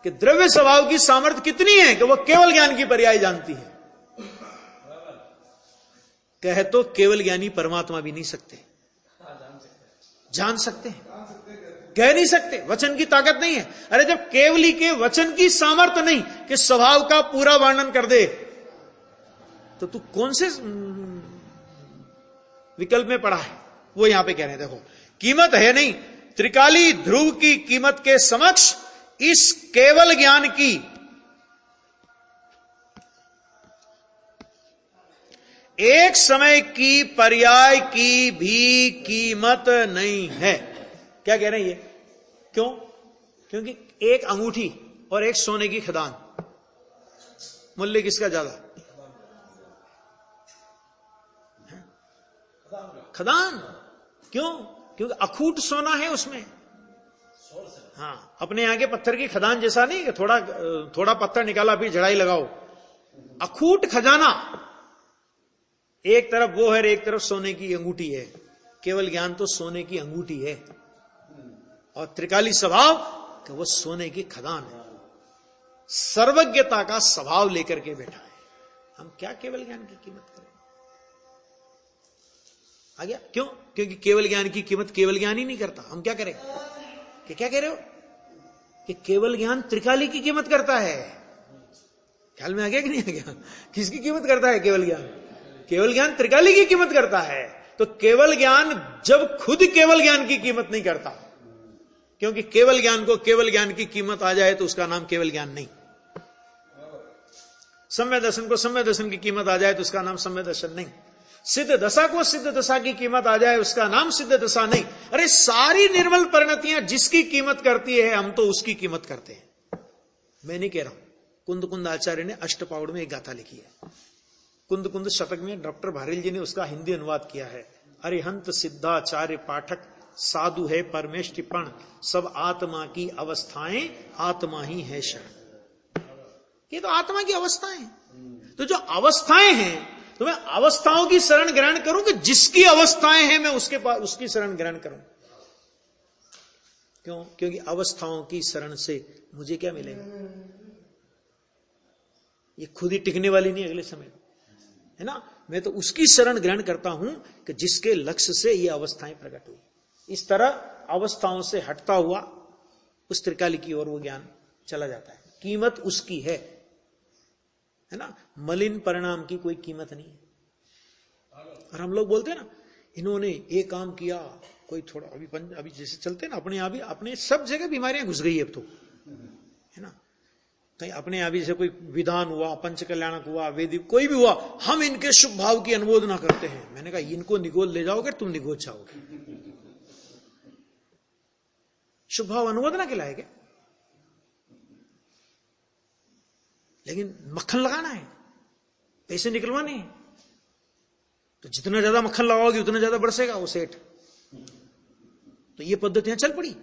कि द्रव्य स्वभाव की सामर्थ्य कितनी है कि वह केवल ज्ञान की पर्याय जानती है। कह तो केवल ज्ञानी परमात्मा भी नहीं सकते, जान सकते हैं, कह नहीं सकते, वचन की ताकत नहीं है। अरे जब केवली के वचन की सामर्थ्य नहीं कि स्वभाव का पूरा वर्णन कर दे, तो तू कौन से विकल्प में पड़ा है? वो यहां पे कह रहे हैं, देखो कीमत है नहीं। त्रिकाली ध्रुव की कीमत के समक्ष इस केवल ज्ञान की एक समय की पर्याय की भी कीमत नहीं है। क्या कह रहे हैं ये? क्यों? क्योंकि एक अंगूठी और एक सोने की खदान, मूल्य किसका ज्यादा? खदान। क्यों? क्योंकि अखूट सोना है उसमें। हाँ, अपने यहां के पत्थर की खदान जैसा नहीं कि थोड़ा पत्थर निकाला फिर जड़ाई लगाओ। अखूट खजाना, एक तरफ वो है, एक तरफ सोने की अंगूठी है। केवल ज्ञान तो सोने की अंगूठी है, और त्रिकाली स्वभाव कि वो सोने की खदान है। सर्वज्ञता का स्वभाव लेकर के बैठा है। हम क्या केवल ज्ञान की कीमत करें? आ गया? क्यों? क्योंकि केवल ज्ञान की कीमत केवल ज्ञान ही नहीं करता। हम क्या करें? कि क्या कह रहे हो? कि केवल ज्ञान त्रिकाली की कीमत करता है। ख्याल में आ गया कि नहीं आ गया? किसकी कीमत करता है केवल ज्ञान? केवल ज्ञान त्रिकाली की कीमत करता है। तो केवल ज्ञान जब खुद केवल ज्ञान की कीमत नहीं करता, क्योंकि केवल ज्ञान को केवल ज्ञान की कीमत आ जाए तो उसका नाम केवल ज्ञान नहीं। सम्य दर्शन को सम्य दर्शन की कीमत आ जाए तो उसका नाम सम्य दर्शन नहीं। सिद्ध दशा को सिद्ध दशा की कीमत आ जाए उसका नाम सिद्ध दशा नहीं। अरे सारी निर्मल परिणतियां जिसकी कीमत करती है, हम तो उसकी कीमत करते हैं। मैं नहीं कह रहा हूं, कुंद कुंद आचार्य ने अष्टपाउड़ में एक गाथा लिखी है। कुंद कुंद शतक में डॉक्टर भारिल जी ने उसका हिंदी अनुवाद किया है। अरिहंत सिद्धाचार्य पाठक साधु है परमेश टिप्पण, सब आत्मा की अवस्थाएं आत्मा ही है शरण। ये तो आत्मा की अवस्थाएं। तो जो अवस्थाएं हैं, तो मैं अवस्थाओं की शरण ग्रहण करूं कि जिसकी अवस्थाएं हैं मैं उसके पास उसकी शरण ग्रहण करूं। क्यों? क्योंकि अवस्थाओं की शरण से मुझे क्या मिलेगा? ये खुद ही टिकने वाली नहीं अगले समय, है ना। मैं तो उसकी शरण ग्रहण करता हूं कि जिसके लक्ष्य से ये अवस्थाएं प्रकट हुई। इस तरह अवस्थाओं से हटता हुआ उस त्रिकाली की ओर वो ज्ञान चला जाता है। कीमत उसकी है ना। मलिन परिणाम की कोई कीमत नहीं है। और हम लोग बोलते हैं ना, इन्होंने ये काम किया, कोई थोड़ा अभी जैसे चलते ना अपने सब जगह बीमारियां घुस गई है अब तो, है ना। कहीं अपने यहाँ भी से कोई विधान हुआ, पंच कल्याणक हुआ, वेदिक कोई भी हुआ, हम इनके शुभ भाव की अनुमोदना करते हैं। मैंने कहा इनको निगोद ले जाओगे तुम निगोद जाओगे। शुभ भाव अनुमोदना के लायक है, लेकिन मक्खन लगाना है, पैसे निकलवाने हैं। तो जितना ज्यादा मक्खन लगाओगे उतना ज्यादा बरसेगा वो सेठ। तो ये पद्धतियां चल पड़ी।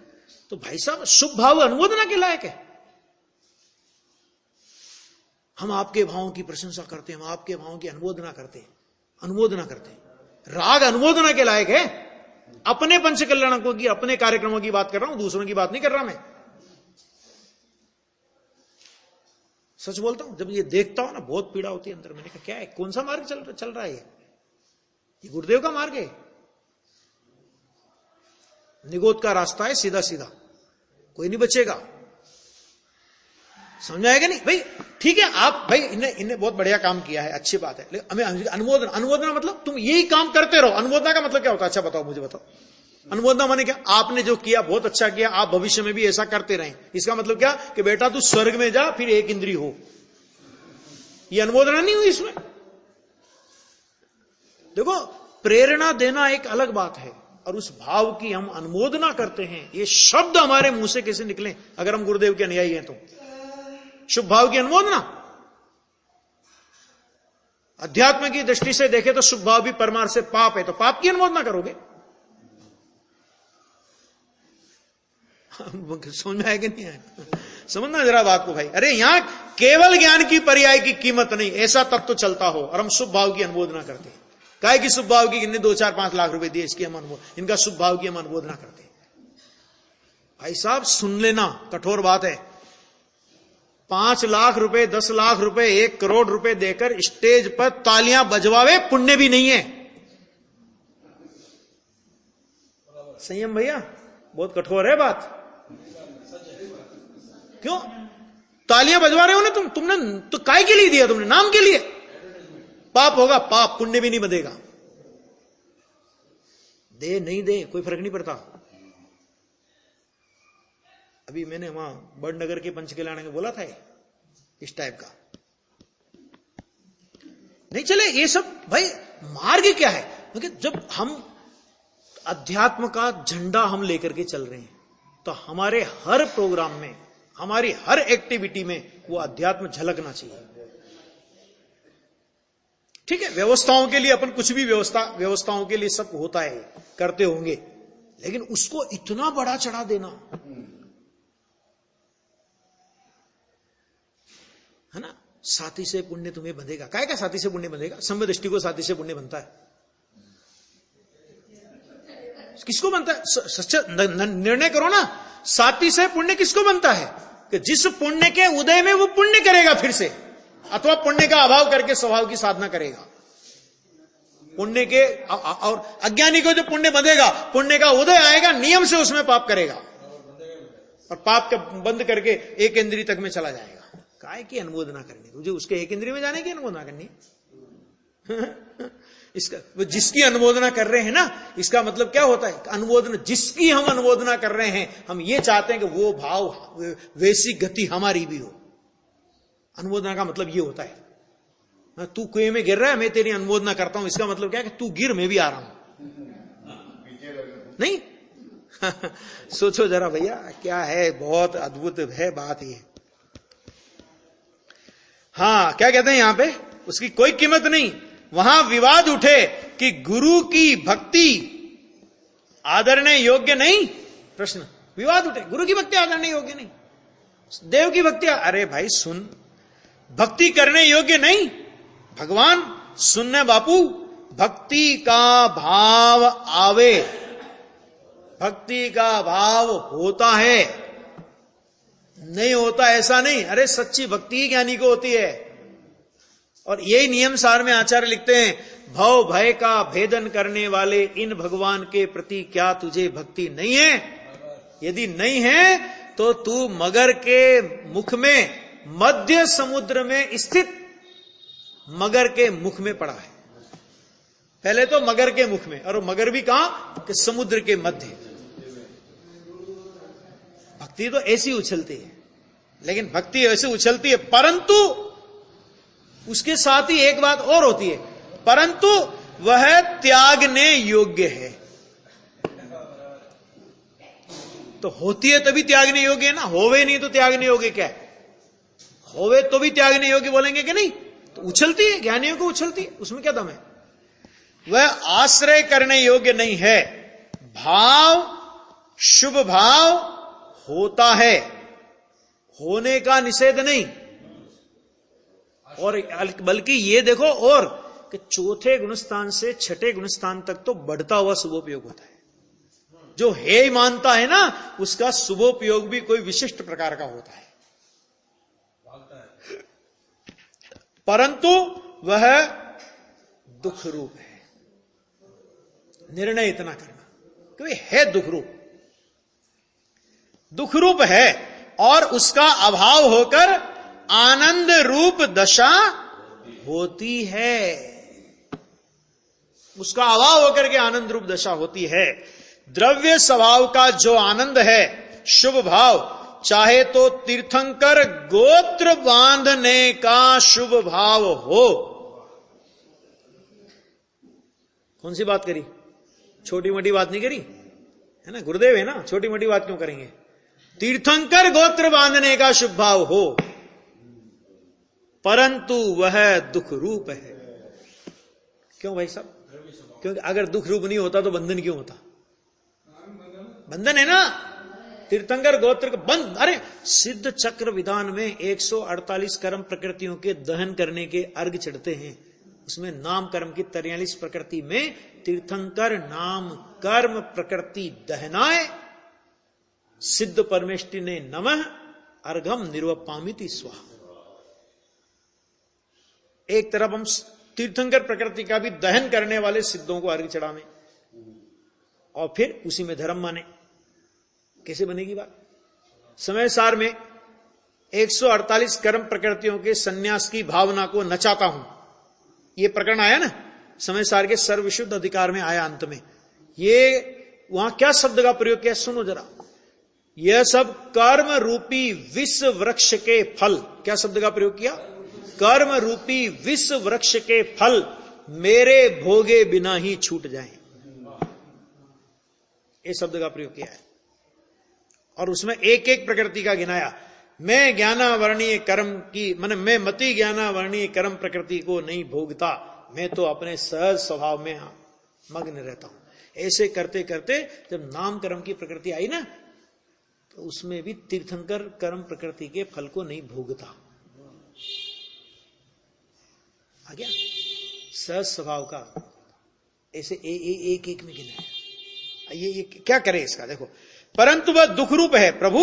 तो भाई साहब शुभ भाव अनुमोदना के लायक है। हम आपके भावों की प्रशंसा करते हैं, हम आपके भावों की अनुमोदना करते हैं। राग अनुमोदना के लायक है। अपने पंच कल्याणकों की, अपने कार्यक्रमों की बात कर रहा हूं, दूसरों की बात नहीं कर रहा मैं। सच बोलता हूं, जब ये देखता हूं ना बहुत पीड़ा होती है अंदर। मैंने कहा क्या है, कौन सा मार्ग चल रहा है ये गुरुदेव का मार्ग है, निगोद का रास्ता है, सीधा सीधा, कोई नहीं बचेगा। समझ आएगा नहीं भाई? ठीक है, आप भाई इन्हें बहुत बढ़िया काम किया है, अच्छी बात है, लेकिन हमें अनुमोदना मतलब तुम यही काम करते रहो। अनुमोदना का मतलब क्या होता है? अच्छा बताओ, मुझे बताओ। अनुमोदना माने क्या? आपने जो किया बहुत अच्छा किया, आप भविष्य में भी ऐसा करते रहें। इसका मतलब क्या कि बेटा तू स्वर्ग में जा, फिर एक इंद्री हो। ये अनुमोदना नहीं हुई इसमें। देखो, प्रेरणा देना एक अलग बात है, और उस भाव की हम अनुमोदना करते हैं। ये शब्द हमारे मुंह से कैसे निकले अगर हम गुरुदेव के अनुयायी हैं तो? शुभ भाव की अनुमोदना। अध्यात्म की दृष्टि से देखें तो शुभ भाव भी परमार्थ से पाप है, तो पाप की अनुमोदना करोगे। समझ में आएगा नहीं आएगा? समझना जरा बात को भाई। अरे यहां केवल ज्ञान की पर्याय की कीमत नहीं, ऐसा तत्व तो चलता हो, और हम शुभ भाव की अनुमोदना करते हैं। काहे की शुभ भाव की? इनने 2-4-5 लाख रुपए दिए, इसकी हम इनका शुभ भाव की हम अनुमोदना करते हैं। भाई साहब सुन लेना, कठोर बात है। 5 लाख रुपए, 10 लाख रुपए, 1 करोड़ रुपए देकर स्टेज पर तालियां बजवावे पुण्य भी नहीं है। संयम भैया, बहुत कठोर है बात। क्यों तालियां बजवा रहे हो ना तुमने तो काय के लिए दिया? तुमने नाम के लिए। पाप होगा, पाप, पुण्य भी नहीं बंधेगा। दे नहीं दे कोई फर्क नहीं पड़ता। अभी मैंने वहां बड़नगर के पंच कल्याण में बोला था इस टाइप का नहीं चले ये सब। भाई मार्ग क्या है? क्योंकि जब हम अध्यात्म का झंडा हम लेकर के चल रहे हैं तो हमारे हर प्रोग्राम में, हमारी हर एक्टिविटी में वो अध्यात्म झलकना चाहिए। ठीक है, व्यवस्थाओं के लिए अपन कुछ भी व्यवस्थाओं के लिए सब होता है, करते होंगे, लेकिन उसको इतना बड़ा चढ़ा देना है ना। साथी से पुण्य तुम्हें बंधेगा। काय का साथी से पुण्य बंधेगा? सम्य दृष्टि को साथी से पुण्य बनता है। किसको बनता है? सच्चा निर्णय करो ना। साथी से पुण्य किसको बनता है? कि जिस पुण्य के उदय में वो पुण्य करेगा फिर से, अथवा पुण्य का अभाव करके स्वभाव की साधना करेगा। पुण्य के और अज्ञानी को जो पुण्य बंधेगा, पुण्य का उदय आएगा, नियम से उसमें पाप करेगा और पाप का बंद करके एक इंद्रिय तक में चला जाएगा। काय की अनुमोदना करनी? तुझे उसके एक इंद्रिय में जाने की अनुमोदना करनी इसका वो जिसकी अनुमोदना कर रहे हैं ना, इसका मतलब क्या होता है? अनुमोदना, जिसकी हम अनुमोदना कर रहे हैं, हम ये चाहते हैं कि वो भाव, वैसी गति हमारी भी हो। अनुमोदना का मतलब ये होता है, तू कुएं में गिर रहा है, मैं तेरी अनुमोदना करता हूं, इसका मतलब क्या है कि तू गिर, मैं भी आ रहा हूं। नहीं सोचो जरा भैया, क्या है, बहुत अद्भुत है बात ये। हाँ, क्या कहते हैं यहां पे? उसकी कोई कीमत नहीं। वहां विवाद उठे कि गुरु की भक्ति आदरणीय योग्य नहीं, प्रश्न विवाद उठे, गुरु की भक्ति आदरणीय योग्य नहीं, देव की भक्ति। अरे भाई सुन, भक्ति करने योग्य नहीं। भगवान सुनने बापू, भक्ति का भाव आवे, भक्ति का भाव होता है, नहीं होता ऐसा नहीं। अरे सच्ची भक्ति ही ज्ञानी को होती है। और यही नियम सार में आचार्य लिखते हैं, भव भय का भेदन करने वाले इन भगवान के प्रति क्या तुझे भक्ति नहीं है? यदि नहीं है तो तू मगर के मुख में, मध्य समुद्र में स्थित मगर के मुख में पड़ा है। पहले तो मगर के मुख में, और मगर भी कहां? कि समुद्र के मध्य। भक्ति तो ऐसी उछलती है, लेकिन भक्ति ऐसे उछलती है, परंतु उसके साथ ही एक बात और होती है, परंतु वह त्यागने योग्य है। तो होती है तभी त्यागने योग्य है ना, होवे नहीं तो त्यागने योग्य क्या है? होवे तो भी त्यागने योग्य बोलेंगे कि नहीं? तो उछलती है, ज्ञानियों को उछलती है, उसमें क्या दम है? वह आश्रय करने योग्य नहीं है। भाव, शुभ भाव होता है, होने का निषेध नहीं। और बल्कि ये देखो, और कि चौथे गुणस्थान से छठे गुणस्थान तक तो बढ़ता हुआ शुभोपयोग होता है। जो हे मानता है ना, उसका शुभोपयोग भी कोई विशिष्ट प्रकार का होता है, परंतु वह दुख रूप है। निर्णय इतना करना क्योंकि है दुख रूप है, और उसका अभाव होकर आनंद रूप दशा होती है। उसका अभाव होकर के आनंद रूप दशा होती है। द्रव्य स्वभाव का जो आनंद है, शुभ भाव, चाहे तो तीर्थंकर गोत्र बांधने का शुभ भाव हो। कौन सी बात करी? छोटी मोटी बात नहीं करी है ना, गुरुदेव है ना, छोटी मोटी बात क्यों करेंगे? तीर्थंकर गोत्र बांधने का शुभ भाव हो, परंतु वह दुख रूप है। क्यों भाई साहब? क्योंकि अगर दुख रूप नहीं होता तो बंधन क्यों होता? बंधन है ना, तीर्थंकर गोत्र का बंध। अरे सिद्ध चक्र विधान में 148 कर्म प्रकृतियों के दहन करने के अर्घ चढ़ते हैं, उसमें नाम कर्म की 43 प्रकृति में तीर्थंकर नाम कर्म प्रकृति दहनाए सिद्ध परमेष्टि ने नमः अर्घम निर्वपामिति स्वाहा। एक तरफ हम तीर्थंकर प्रकृति का भी दहन करने वाले सिद्धों को अर्घ चढ़ावें और फिर उसी में धर्म माने, कैसे बनेगी बात? समय सार में 148 कर्म प्रकृतियों के सन्यास की भावना को नचाता हूं, ये प्रकरण आया ना समय सार के सर्वविशुद्ध अधिकार में आया अंत में। ये वहां क्या शब्द का प्रयोग किया सुनो जरा। यह सब कर्म रूपी विष वृक्ष के फल, क्या शब्द का प्रयोग किया? कर्म रूपी विष वृक्ष के फल मेरे भोगे बिना ही छूट जाएं, ये शब्द का प्रयोग किया है। और उसमें एक एक प्रकृति का गिनाया। मैं ज्ञानावर्णीय कर्म की, माने मैं मति ज्ञानावर्णीय कर्म प्रकृति को नहीं भोगता, मैं तो अपने सहज स्वभाव में मग्न रहता हूं। ऐसे करते करते जब नाम कर्म की प्रकृति आई ना, तो उसमें भी तीर्थंकर कर्म प्रकृति के फल को नहीं भोगता। आ गया सहज स्वभाव का, ऐसे एक एक में गिनाया। ये क्या करे इसका? देखो, परंतु वह दुख रूप है प्रभु,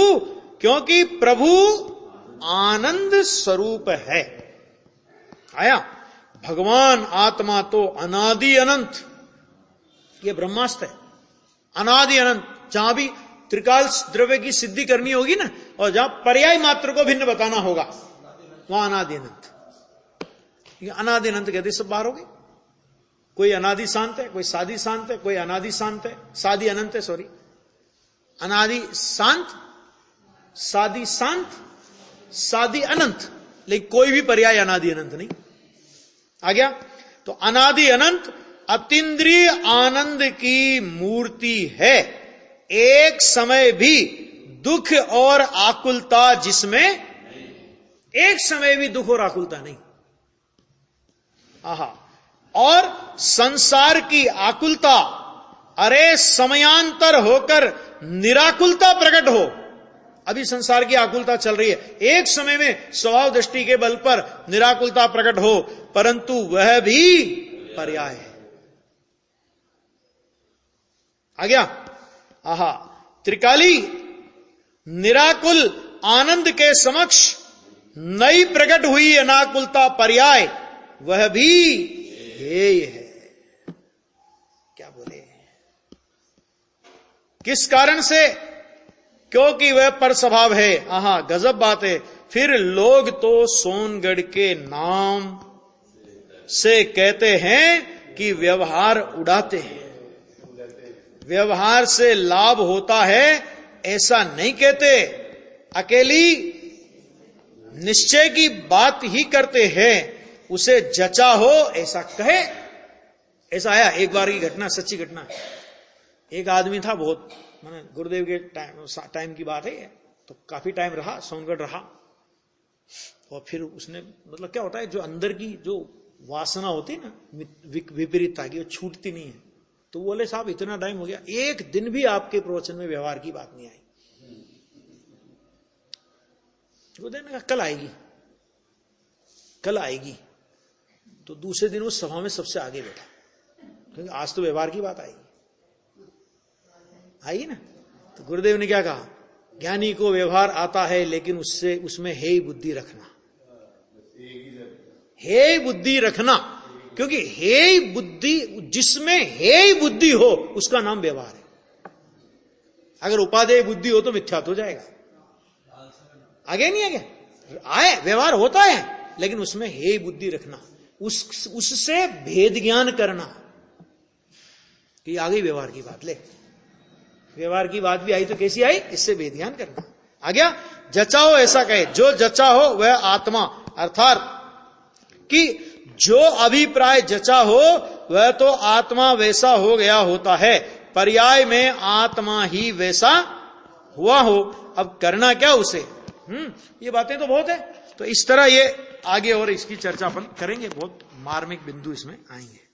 क्योंकि प्रभु आनंद स्वरूप है। आया भगवान आत्मा तो अनादि अनंत, ये ब्रह्मास्त्र है, अनादि अनंत। जहां भी त्रिकाल द्रव्य की सिद्धि करनी होगी ना, और जहां पर्याय मात्र को भिन्न बताना होगा, वहां अनादि अनंत। अनादि अनंत कहते सब बाहर हो गए। कोई अनादि शांत है, कोई सादि शांत है, कोई अनादि शांत है, सादि अनंत है, सॉरी, अनादि शांत, सादि शांत, सादि अनंत, लेकिन कोई भी पर्याय अनादि अनंत नहीं। आ गया? तो अनादि अनंत अतीन्द्रिय आनंद की मूर्ति है। एक समय भी दुख और आकुलता जिसमें, एक समय भी दुख और आकुलता नहीं। आहा, और संसार की आकुलता, अरे समयांतर होकर निराकुलता प्रकट हो। अभी संसार की आकुलता चल रही है, एक समय में स्वभाव दृष्टि के बल पर निराकुलता प्रकट हो, परंतु वह भी पर्याय है। आ गया? आहा, त्रिकाली निराकुल आनंद के समक्ष नई प्रकट हुई अनाकुलता पर्याय, वह भी हेय है। क्या बोले? किस कारण से? क्योंकि वह पर स्वभाव है। आहा, गजब बात है। फिर लोग तो सोनगढ़ के नाम से कहते हैं कि व्यवहार उड़ाते हैं, व्यवहार से लाभ होता है, ऐसा नहीं कहते। अकेली निश्चय की बात ही करते हैं, उसे जचा हो ऐसा कहे। ऐसा आया एक बार की घटना, सच्ची घटना है। एक आदमी था, बहुत माने गुरुदेव के टाइम की बात है, तो काफी टाइम रहा, सोनगढ़ रहा। और फिर उसने, मतलब क्या होता है, जो अंदर की जो वासना होती है ना विपरीतता की, वो छूटती नहीं है। तो बोले साहब इतना टाइम हो गया, एक दिन भी आपके प्रवचन में व्यवहार की बात नहीं आई। गुरुदेव ने कहा कल आएगी, कल आएगी। तो दूसरे दिन उस सभा में सबसे आगे बैठा, क्योंकि आज तो व्यवहार की बात आएगी। आई ना। तो गुरुदेव ने क्या कहा, ज्ञानी को व्यवहार आता है लेकिन उसमें हे बुद्धि रखना, हे बुद्धि रखना, क्योंकि हे बुद्धि, जिसमें हे बुद्धि हो उसका नाम व्यवहार है। अगर उपादेय बुद्धि हो तो मिथ्या हो जाएगा। आगे नहीं है क्या, आए व्यवहार होता है लेकिन उसमें हे बुद्धि रखना, उससे भेद ज्ञान करना। कि आ गई व्यवहार की बात, ले व्यवहार की बात भी आई तो कैसी आई, इससे भेद ज्ञान करना आ गया। जचा हो ऐसा कहे, जो जचा हो वह आत्मा, अर्थात कि जो अभिप्राय जचा हो वह तो आत्मा वैसा हो गया होता है, पर्याय में आत्मा ही वैसा हुआ हो। अब करना क्या उसे, ये बातें तो बहुत है। तो इस तरह ये आगे और इसकी चर्चा अपन करेंगे, बहुत मार्मिक बिंदु इसमें आएंगे।